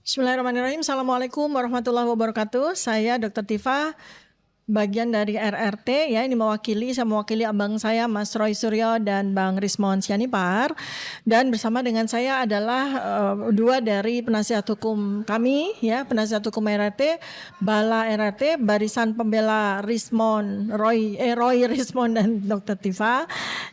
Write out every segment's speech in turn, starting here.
Bismillahirrahmanirrahim. Assalamualaikum warahmatullahi wabarakatuh. Saya Dr. Tifa, bagian dari RRT ya. Ini saya mewakili abang saya Mas Roy Suryo dan Bang Rismon Sianipar. Dan bersama dengan saya adalah dua dari penasihat hukum kami ya, penasihat hukum RRT, Bala RRT, Barisan Pembela Roy Rismon dan Dr. Tifa.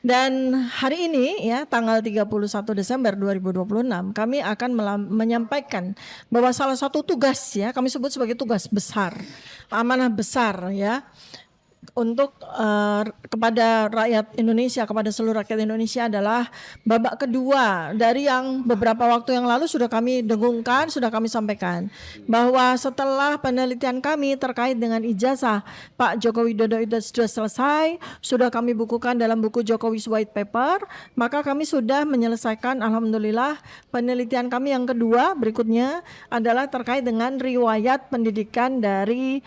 Dan hari ini ya, tanggal 31 Desember 2026 kami akan menyampaikan bahwa salah satu tugas ya, kami sebut sebagai tugas besar, amanah besar ya, untuk kepada rakyat Indonesia, kepada seluruh rakyat Indonesia adalah babak kedua dari yang beberapa waktu yang lalu sudah kami dengungkan, sudah kami sampaikan bahwa setelah penelitian kami terkait dengan ijazah Pak Joko Widodo itu sudah selesai, sudah kami bukukan dalam buku Jokowi's White Paper, maka kami sudah menyelesaikan alhamdulillah penelitian kami yang kedua berikutnya adalah terkait dengan riwayat pendidikan dari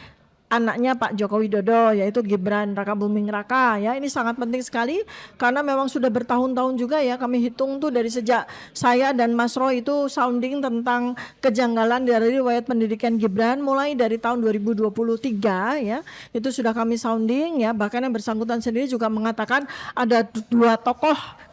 anaknya Pak Joko Widodo, yaitu Gibran Rakabuming Raka ya. Ini sangat penting sekali karena memang sudah bertahun-tahun juga ya kami hitung tuh dari sejak saya dan Mas Roy itu sounding tentang kejanggalan dari riwayat pendidikan Gibran mulai dari tahun 2023 ya. Itu sudah kami sounding ya, bahkan yang bersangkutan sendiri juga mengatakan ada dua tokoh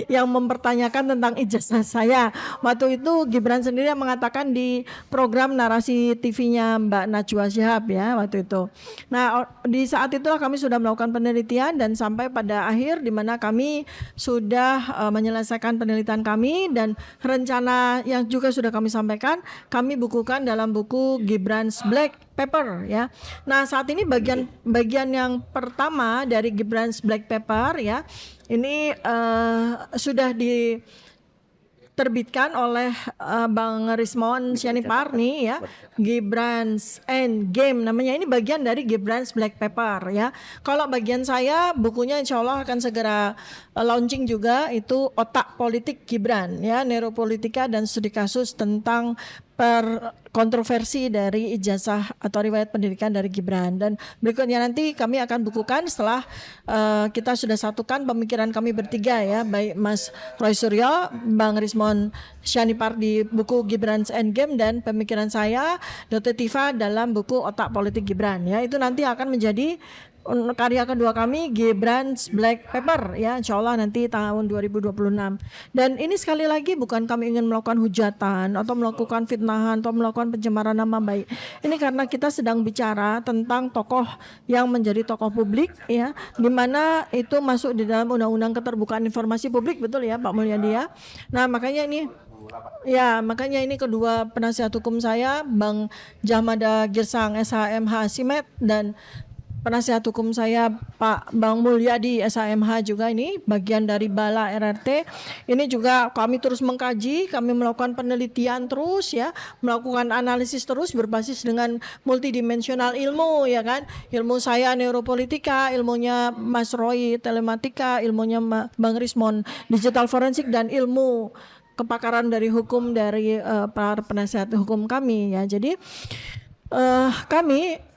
yang mempertanyakan tentang ijazah saya. Waktu itu Gibran sendiri yang mengatakan di program narasi TV-nya Mbak Najwa Shihab ya waktu itu. Nah, di saat itulah kami sudah melakukan penelitian dan sampai pada akhir di mana kami sudah menyelesaikan penelitian kami dan rencana yang juga sudah kami sampaikan, kami bukukan dalam buku Gibran's Black Paper ya. Nah, saat ini bagian yang pertama dari Gibran's Black Paper ya, ini sudah diterbitkan oleh Bang Rismon Sianipar nih ya, Gibran's Endgame namanya. Ini bagian dari Gibran's Black Paper ya. Kalau bagian saya bukunya insya Allah akan segera launching juga, itu Otak Politik Gibran ya, Neuropolitika dan Studi Kasus tentang kontroversi dari ijazah atau riwayat pendidikan dari Gibran. Dan berikutnya nanti kami akan bukukan setelah kita sudah satukan pemikiran kami bertiga ya, baik Mas Roy Suryo, Bang Rismon Sianipar di buku Gibran's Endgame dan pemikiran saya Dr. Tifa dalam buku Otak Politik Gibran ya. Itu nanti akan menjadi karya kedua kami, Gibran's Black Paper ya, insya Allah nanti tahun 2026. Dan ini sekali lagi bukan kami ingin melakukan hujatan atau melakukan fitnahan atau melakukan pencemaran nama baik. Ini karena kita sedang bicara tentang tokoh yang menjadi tokoh publik ya, di mana itu masuk di dalam Undang-Undang Keterbukaan Informasi Publik, betul ya Pak Mulyadi ya. Nah, makanya ini kedua penasihat hukum saya, Bang Jahmada Girsang SHMH Simet, dan penasihat hukum saya Pak Bang Mulyadi SHMH juga, ini bagian dari Bala RRT. Ini juga kami terus mengkaji, kami melakukan penelitian terus ya, melakukan analisis terus berbasis dengan multidimensional ilmu ya kan. Ilmu saya neuropolitika, ilmunya Mas Roy telematika, ilmunya Bang Rismon digital forensik, dan ilmu kepakaran dari hukum dari para penasihat hukum kami ya. Jadi kami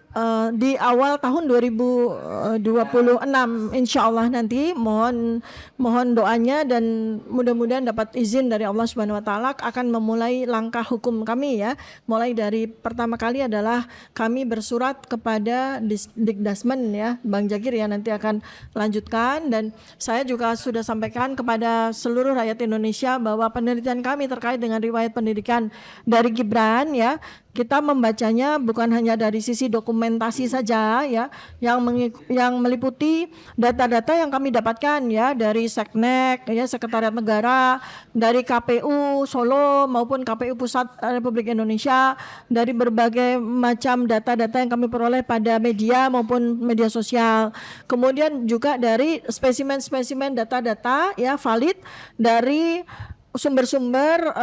di awal tahun 2026 insya Allah nanti mohon doanya dan mudah-mudahan dapat izin dari Allah Subhanahu Wa Taala akan memulai langkah hukum kami ya. Mulai dari pertama kali adalah kami bersurat kepada Dikdasmen ya, Bang Jagir ya nanti akan lanjutkan, dan saya juga sudah sampaikan kepada seluruh rakyat Indonesia bahwa penelitian kami terkait dengan riwayat pendidikan dari Gibran ya, kita membacanya bukan hanya dari sisi dokumentasi saja ya, yang meliputi data-data yang kami dapatkan ya dari Seknek ya, Sekretariat Negara, dari KPU Solo maupun KPU Pusat Republik Indonesia, dari berbagai macam data-data yang kami peroleh pada media maupun media sosial. Kemudian juga dari spesimen-spesimen data-data ya valid dari sumber-sumber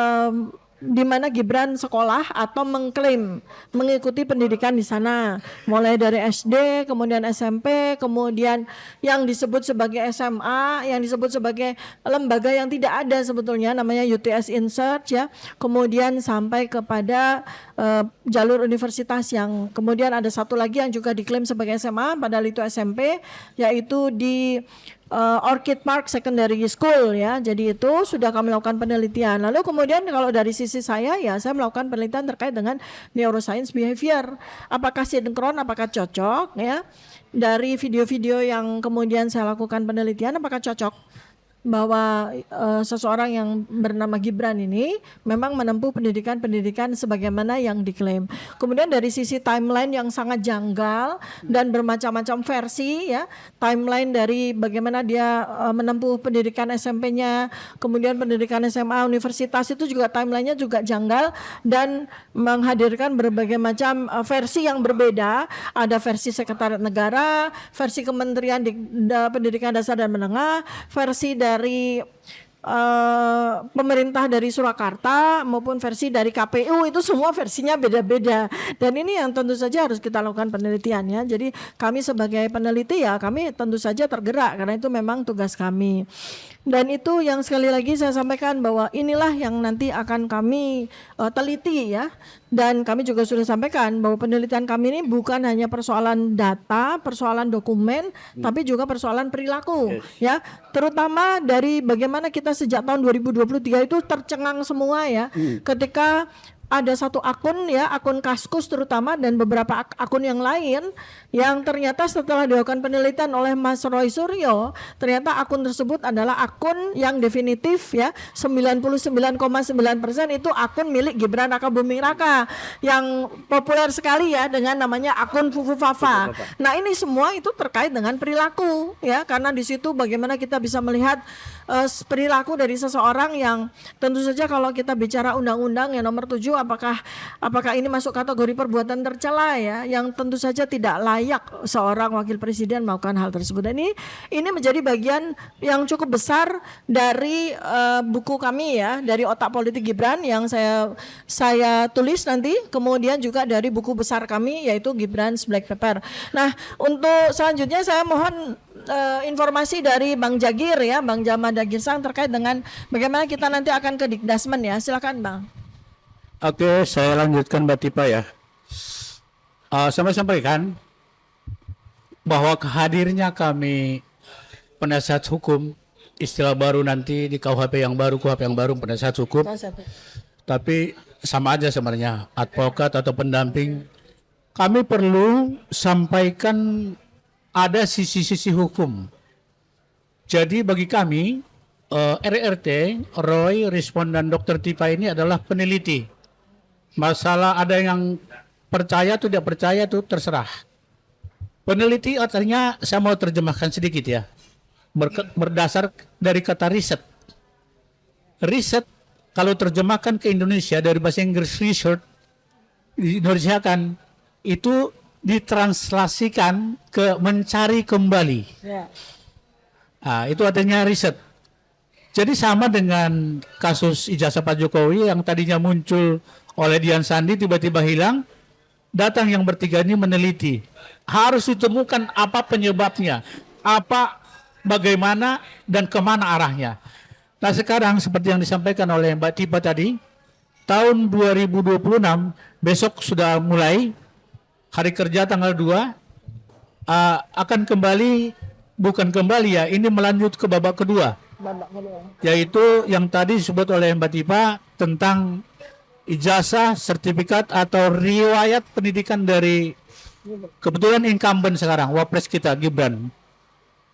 di mana Gibran sekolah atau mengklaim mengikuti pendidikan di sana, mulai dari SD, kemudian SMP, kemudian yang disebut sebagai SMA, yang disebut sebagai lembaga yang tidak ada sebetulnya namanya UTS Insert ya, kemudian sampai kepada jalur universitas yang kemudian ada satu lagi yang juga diklaim sebagai SMA padahal itu SMP, yaitu di Orchid Park Secondary School ya. Jadi itu sudah kami lakukan penelitian. Lalu kemudian kalau dari sisi saya ya saya melakukan penelitian terkait dengan neuroscience behavior. Apakah sinkron, apakah cocok ya. Dari video-video yang kemudian saya lakukan penelitian apakah cocok bahwa seseorang yang bernama Gibran ini memang menempuh pendidikan sebagaimana yang diklaim. Kemudian dari sisi timeline yang sangat janggal dan bermacam-macam versi ya, timeline dari bagaimana dia menempuh pendidikan SMP-nya, kemudian pendidikan SMA, universitas itu juga timelinenya juga janggal dan menghadirkan berbagai macam versi yang berbeda. Ada versi Sekretariat Negara, versi Kementerian Pendidikan Dasar dan Menengah, versi dari pemerintah dari Surakarta maupun versi dari KPU, itu semua versinya beda-beda dan ini yang tentu saja harus kita lakukan penelitiannya. Jadi kami sebagai peneliti ya kami tentu saja tergerak karena itu memang tugas kami. Dan itu yang sekali lagi saya sampaikan bahwa inilah yang nanti akan kami teliti ya. Dan kami juga sudah sampaikan bahwa penelitian kami ini bukan hanya persoalan data, persoalan dokumen, tapi juga persoalan perilaku ya. Terutama dari bagaimana kita sejak tahun 2023 itu tercengang semua ya. Ketika ada satu akun ya, akun Kaskus terutama dan beberapa akun yang lain yang ternyata setelah dilakukan penelitian oleh Mas Roy Suryo, ternyata akun tersebut adalah akun yang definitif ya, 99,9% itu akun milik Gibran Rakabuming Raka yang populer sekali ya dengan namanya akun Fufu Fafa. Nah, ini semua itu terkait dengan perilaku ya, karena di situ bagaimana kita bisa melihat perilaku dari seseorang yang tentu saja kalau kita bicara undang-undang yang nomor 7 apakah ini masuk kategori perbuatan tercela ya, yang tentu saja tidak layak seorang wakil presiden melakukan hal tersebut. Dan ini menjadi bagian yang cukup besar dari buku kami ya, dari Otak Politik Gibran yang saya tulis nanti, kemudian juga dari buku besar kami yaitu Gibran's Black Paper. Nah, untuk selanjutnya saya mohon informasi dari Bang Jagir ya, Bang Jama Dagirsang terkait dengan bagaimana kita nanti akan ke Dikdasmen ya. Silakan Bang. Oke, saya lanjutkan Mbak Tipa ya. Saya sampaikan bahwa kehadirnya kami penasihat hukum, istilah baru nanti di KUHP yang baru, penasihat hukum. Tapi sama aja sebenarnya, advokat atau pendamping. Kami perlu sampaikan ada sisi-sisi hukum. Jadi bagi kami, RRT, Roy, Rismon, dan Dr. Tipa ini adalah peneliti. Masalah ada yang percaya atau tidak percaya itu terserah. Peneliti artinya saya mau terjemahkan sedikit ya. Berdasar dari kata riset. Riset kalau terjemahkan ke Indonesia dari bahasa Inggris research, diindonesiakan itu ditranslasikan ke mencari kembali. Nah, itu artinya riset. Jadi sama dengan kasus ijazah Pak Jokowi yang tadinya muncul oleh Dian Sandi tiba-tiba hilang, datang yang bertiga ini meneliti. Harus ditemukan apa penyebabnya, bagaimana dan kemana arahnya. Nah sekarang seperti yang disampaikan oleh Mbak Tipa tadi, tahun 2026 besok sudah mulai hari kerja tanggal 2 akan kembali, bukan kembali ya, ini melanjut ke babak kedua. Yaitu yang tadi disebut oleh Mbak Tipa tentang ijazah, sertifikat atau riwayat pendidikan dari kebetulan incumbent sekarang, wapres kita Gibran.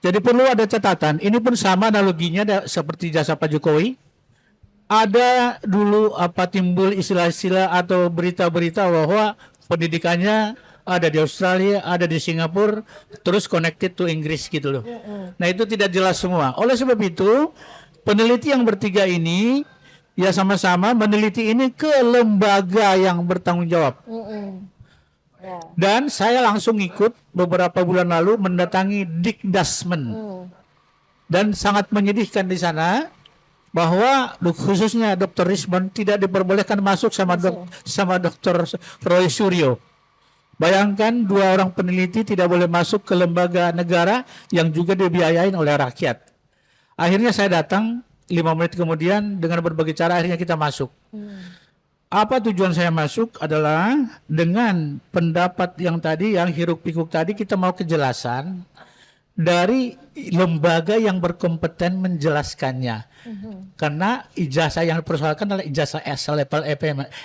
Jadi perlu ada catatan, ini pun sama analoginya seperti ijazah Pak Jokowi. Ada dulu timbul istilah-istilah atau berita-berita bahwa pendidikannya ada di Australia, ada di Singapura, terus connected to Inggris gitu loh. Nah itu tidak jelas semua. Oleh sebab itu, peneliti yang bertiga ini ya sama-sama meneliti ini ke lembaga yang bertanggung jawab. Dan saya langsung ikut beberapa bulan lalu mendatangi Dikdasmen. Dan sangat menyedihkan di sana bahwa khususnya Dr. Rismon tidak diperbolehkan masuk sama Dr. Roy Suryo. Bayangkan 2 orang peneliti tidak boleh masuk ke lembaga negara yang juga dibiayain oleh rakyat. Akhirnya saya datang 5 menit kemudian dengan berbagai cara akhirnya kita masuk. Apa tujuan saya masuk adalah dengan pendapat yang tadi, yang hiruk pikuk tadi, kita mau kejelasan dari lembaga yang berkompeten menjelaskannya. Karena ijazah yang dipersoalkan adalah ijazah S level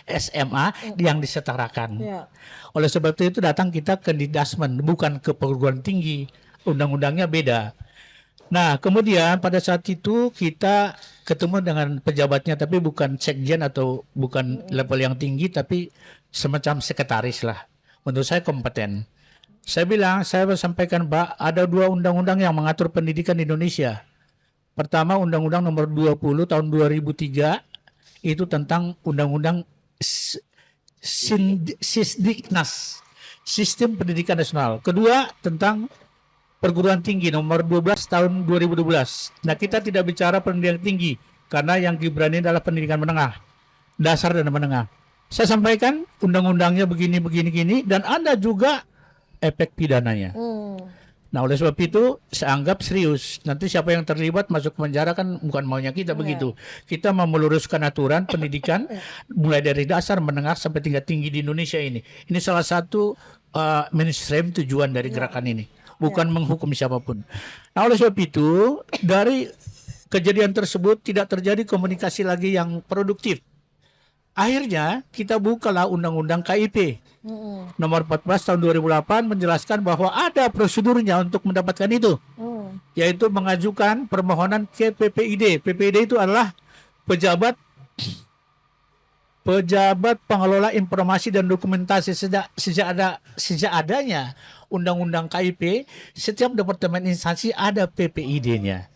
SMA yang disetarakan. Ya. Oleh sebab itu datang kita ke Didasmen, bukan ke perguruan tinggi. Undang-undangnya beda. Nah, kemudian pada saat itu kita ketemu dengan pejabatnya, tapi bukan sekjen atau bukan level yang tinggi, tapi semacam sekretaris lah. Menurut saya kompeten. Saya bilang, saya sampaikan, Pak, ada 2 undang-undang yang mengatur pendidikan di Indonesia. Pertama, Undang-Undang Nomor 20 tahun 2003, itu tentang Undang-Undang Sisdiknas, Sistem Pendidikan Nasional. Kedua, tentang Perguruan Tinggi Nomor 12 tahun 2012. Nah, kita tidak bicara pendidikan tinggi, karena yang Gibran ini adalah pendidikan menengah, dasar dan menengah. Saya sampaikan undang-undangnya begini, dan ada juga efek pidananya. Nah, oleh sebab itu saya anggap serius. Nanti siapa yang terlibat masuk penjara kan bukan maunya kita begitu. Kita mau meluruskan aturan pendidikan mulai dari dasar, menengah sampai tingkat tinggi di Indonesia ini. Ini salah satu mainstream tujuan dari gerakan ini. Bukan menghukum siapapun. Nah, oleh sebab itu dari kejadian tersebut tidak terjadi komunikasi lagi yang produktif. Akhirnya kita bukalah Undang-Undang KIP nomor 14 tahun 2008 menjelaskan bahwa ada prosedurnya untuk mendapatkan itu, yaitu mengajukan permohonan ke PPID. PPID itu adalah pejabat pengelola informasi dan dokumentasi. Sejak adanya Undang-Undang KIP, setiap departemen instansi ada PPID-nya.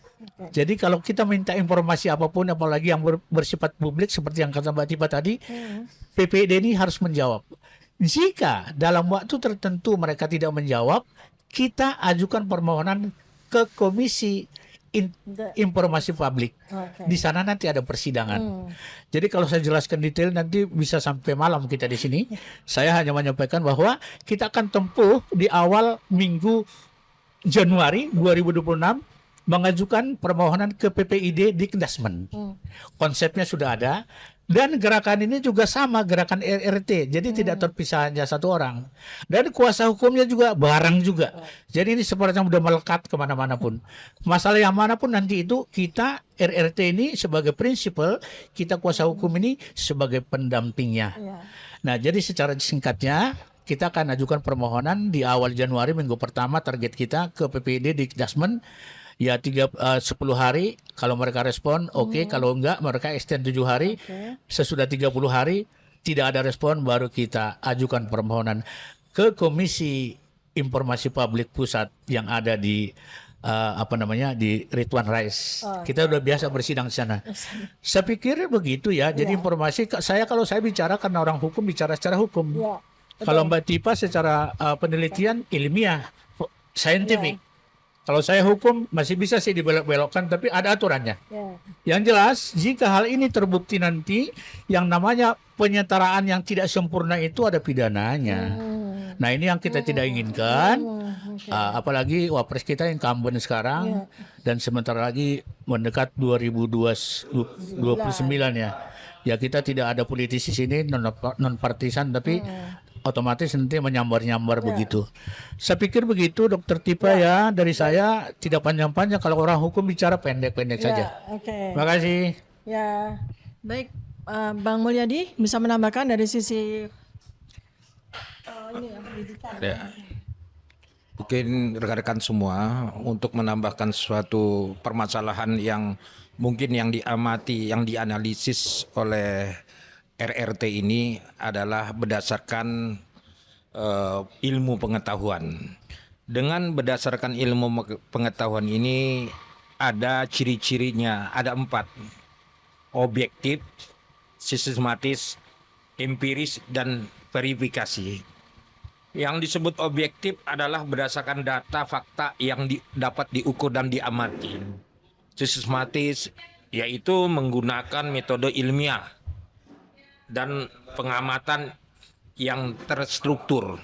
Jadi kalau kita minta informasi apapun, apalagi yang bersifat publik seperti yang kata Mbak Tipa tadi, PPID ini harus menjawab. Jika dalam waktu tertentu mereka tidak menjawab, kita ajukan permohonan ke Komisi Informasi Publik. Di sana nanti ada persidangan. Jadi kalau saya jelaskan detail nanti bisa sampai malam kita di sini. Saya hanya menyampaikan bahwa kita akan tempuh di awal minggu Januari 2026 mengajukan permohonan ke PPID di Dikdasmen. Konsepnya sudah ada. Dan gerakan ini juga sama, gerakan RRT. Jadi tidak terpisah hanya satu orang. Dan kuasa hukumnya juga bareng juga. Jadi ini sepertinya sudah melekat kemana-mana pun. Masalah yang manapun nanti itu kita RRT ini sebagai prinsipal, kita kuasa hukum ini sebagai pendampingnya. Nah, jadi secara singkatnya kita akan ajukan permohonan di awal Januari, minggu pertama target kita ke PPID di Dikdasmen. Ya 10 hari, kalau mereka respon oke. Kalau enggak mereka extend 7 hari. Sesudah 30 hari tidak ada respon, baru kita ajukan permohonan ke Komisi Informasi Publik Pusat yang ada di di Ridwan Rais. Kita udah biasa bersidang di sana. Saya pikir begitu ya. Jadi informasi kalau saya bicara karena orang hukum bicara secara hukum. Kalau Mbak Tipa secara penelitian ilmiah, saintifik. Kalau saya hukum masih bisa sih dibelok-belokkan, tapi ada aturannya. Yang jelas, jika hal ini terbukti nanti, yang namanya penyetaraan yang tidak sempurna itu ada pidananya. Nah, ini yang kita tidak inginkan. Apalagi wapres kita incumbent sekarang, dan sebentar lagi mendekat 2029 ya. Ya kita tidak ada politisi sini non partisan, tapi otomatis nanti menyambar-nyambar begitu. Saya pikir begitu, Dokter Tipa ya. Dari saya tidak panjang-panjang. Kalau orang hukum bicara pendek-pendek saja. Terima kasih. Ya, baik, Bang Mulyadi bisa menambahkan dari sisi pendidikan. Mungkin rekan-rekan semua untuk menambahkan suatu permasalahan yang mungkin yang diamati, yang dianalisis oleh RRT ini adalah berdasarkan ilmu pengetahuan. Dengan berdasarkan ilmu pengetahuan ini ada ciri-cirinya, ada 4. Objektif, sistematis, empiris, dan verifikasi. Yang disebut objektif adalah berdasarkan data, fakta yang dapat diukur dan diamati. Sistematis yaitu menggunakan metode ilmiah dan pengamatan yang terstruktur.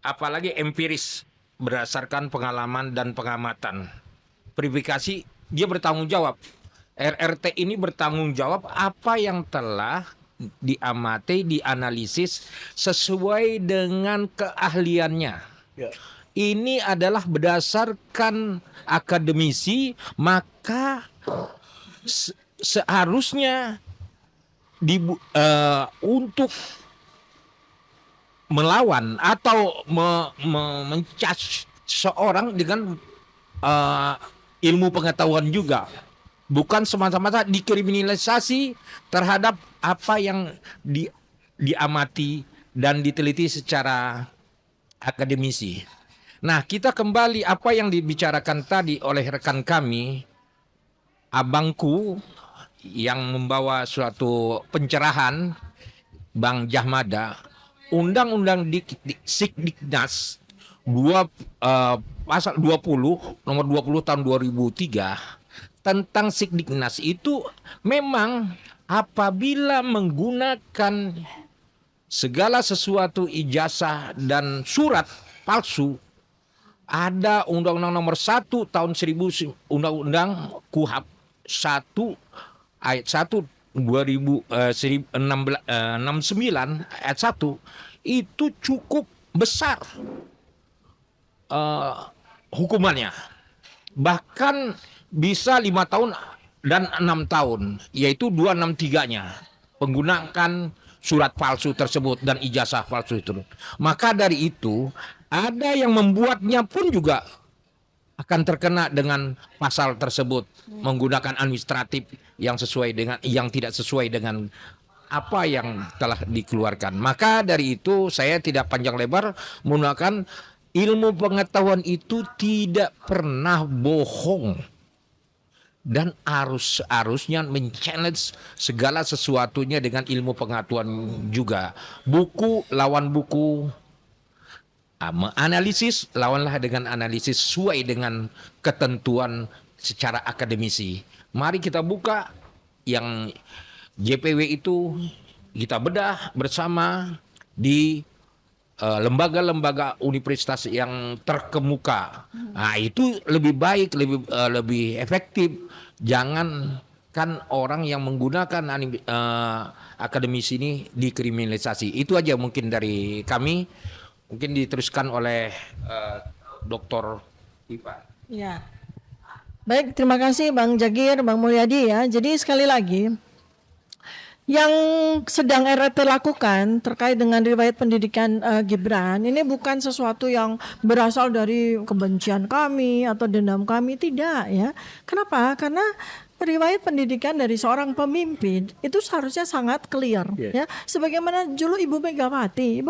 Apalagi empiris, berdasarkan pengalaman dan pengamatan. Verifikasi, dia bertanggung jawab. RRT ini bertanggung jawab apa yang telah diamati, dianalisis sesuai dengan keahliannya. ini adalah berdasarkan akademisi, maka seharusnya untuk melawan atau mencas seorang dengan ilmu pengetahuan juga, bukan semata-mata dikriminalisasi terhadap apa yang diamati dan diteliti secara akademisi. Nah, kita kembali apa yang dibicarakan tadi oleh rekan kami, abangku yang membawa suatu pencerahan, Bang Jahmada, Undang-Undang Sikdiknas pasal 20 nomor 20 tahun 2003 tentang Sikdiknas itu memang apabila menggunakan segala sesuatu ijazah dan surat palsu, ada Undang-Undang nomor 1 tahun 1000 Undang-Undang KUHP 1 ayat 1 1969 ayat 1 itu cukup besar hukumannya, bahkan bisa 5 tahun dan 6 tahun, yaitu 263-nya menggunakan surat palsu tersebut dan ijazah palsu itu. Maka dari itu ada yang membuatnya pun juga akan terkena dengan pasal tersebut, menggunakan administratif yang tidak sesuai dengan apa yang telah dikeluarkan. Maka dari itu saya tidak panjang lebar menggunakan ilmu pengetahuan itu tidak pernah bohong dan harusnya men-challenge segala sesuatunya dengan ilmu pengetahuan juga. Buku lawan buku, menganalisis lawanlah dengan analisis sesuai dengan ketentuan secara akademisi. Mari kita buka yang JPW itu, kita bedah bersama di lembaga-lembaga universitas yang terkemuka. Nah, itu lebih baik, lebih efektif. Jangan kan orang yang menggunakan akademisi ini dikriminalisasi. Itu aja mungkin dari kami. Mungkin diteruskan oleh Dr. Iva. Ya. Baik, terima kasih Bang Jagir, Bang Mulyadi ya. Jadi sekali lagi, yang sedang RRT lakukan terkait dengan riwayat pendidikan Gibran ini bukan sesuatu yang berasal dari kebencian kami atau dendam kami, tidak ya. Kenapa? Karena riwayat pendidikan dari seorang pemimpin itu seharusnya sangat clear ya. Sebagaimana dulu Ibu Megawati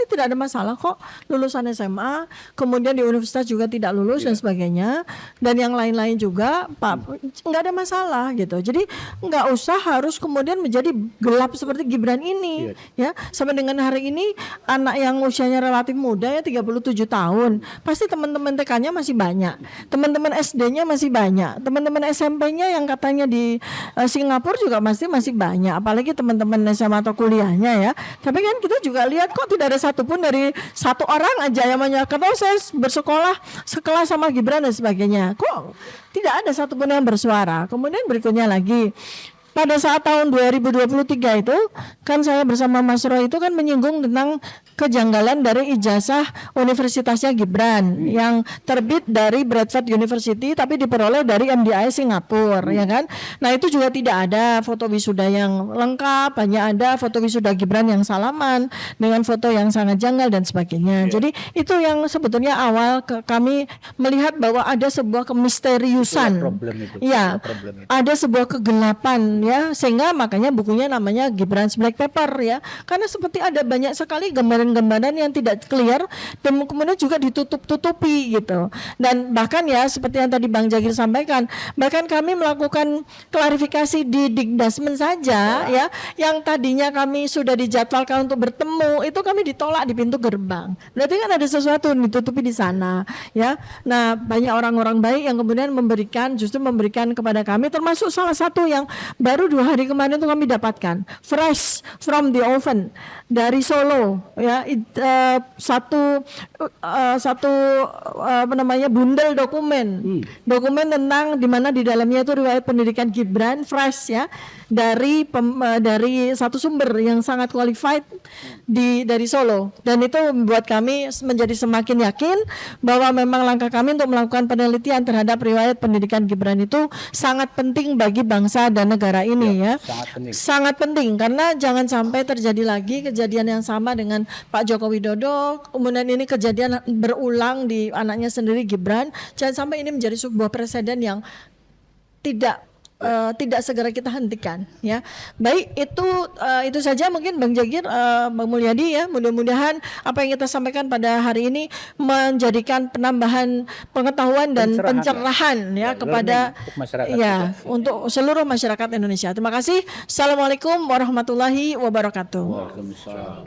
tidak ada masalah kok lulusan SMA, kemudian di universitas juga tidak lulus dan sebagainya, dan yang lain-lain juga Pak nggak ada masalah gitu. Jadi nggak usah harus kemudian menjadi gelap seperti Gibran ini ya. Sampai dengan hari ini anak yang usianya relatif muda ya 37 tahun, pasti teman-teman TK-nya masih banyak, teman-teman SD-nya masih banyak, teman-teman SMP-nya yang katanya di Singapura juga masih banyak, apalagi teman-teman SMA atau kuliahnya ya. Tapi kan kita juga lihat kok tidak ada satupun dari satu orang aja yang menyatakan saya bersekolah sekelas sama Gibran dan sebagainya. Kok tidak ada satupun yang bersuara. Kemudian berikutnya lagi, pada saat tahun 2023 itu kan saya bersama Mas Roy itu kan menyinggung tentang kejanggalan dari ijazah universitasnya Gibran yang terbit dari Bradford University tapi diperoleh dari MDI Singapura ya kan. Nah itu juga tidak ada foto wisuda yang lengkap, hanya ada foto wisuda Gibran yang salaman dengan foto yang sangat janggal dan sebagainya. Jadi itu yang sebetulnya awal kami melihat bahwa ada sebuah kemisteriusan. Ya, ada sebuah kegelapan ya, sehingga makanya bukunya namanya Gibran's Black Paper ya, karena seperti ada banyak sekali gambaran-gambaran yang tidak clear dan kemudian juga ditutup-tutupi gitu. Dan bahkan ya seperti yang tadi Bang Jagir sampaikan, bahkan kami melakukan klarifikasi di Dikdasmen saja ya, yang tadinya kami sudah dijadwalkan untuk bertemu itu kami ditolak di pintu gerbang. Berarti kan ada sesuatu yang ditutupi di sana ya. Nah banyak orang-orang baik yang kemudian justru memberikan kepada kami, termasuk salah satu yang baru 2 hari kemarin itu kami dapatkan fresh from the oven dari Solo ya, satu apa namanya, bundel dokumen tentang di mana di dalamnya itu riwayat pendidikan Gibran fresh ya, dari satu sumber yang sangat qualified dari Solo, dan itu membuat kami menjadi semakin yakin bahwa memang langkah kami untuk melakukan penelitian terhadap riwayat pendidikan Gibran itu sangat penting bagi bangsa dan negara ini ya. Sangat penting karena jangan sampai terjadi lagi kejadian yang sama dengan Pak Joko Widodo, kemudian ini kejadian berulang di anaknya sendiri Gibran. Jangan sampai ini menjadi sebuah presiden yang tidak segera kita hentikan ya. Baik, itu saja mungkin Bang Jagir, Bang Mulyadi ya. Mudah-mudahan apa yang kita sampaikan pada hari ini menjadikan penambahan pengetahuan dan pencerahan ya kepada untuk seluruh masyarakat Indonesia. Terima kasih. Assalamualaikum warahmatullahi wabarakatuh. Waalaikumsalam.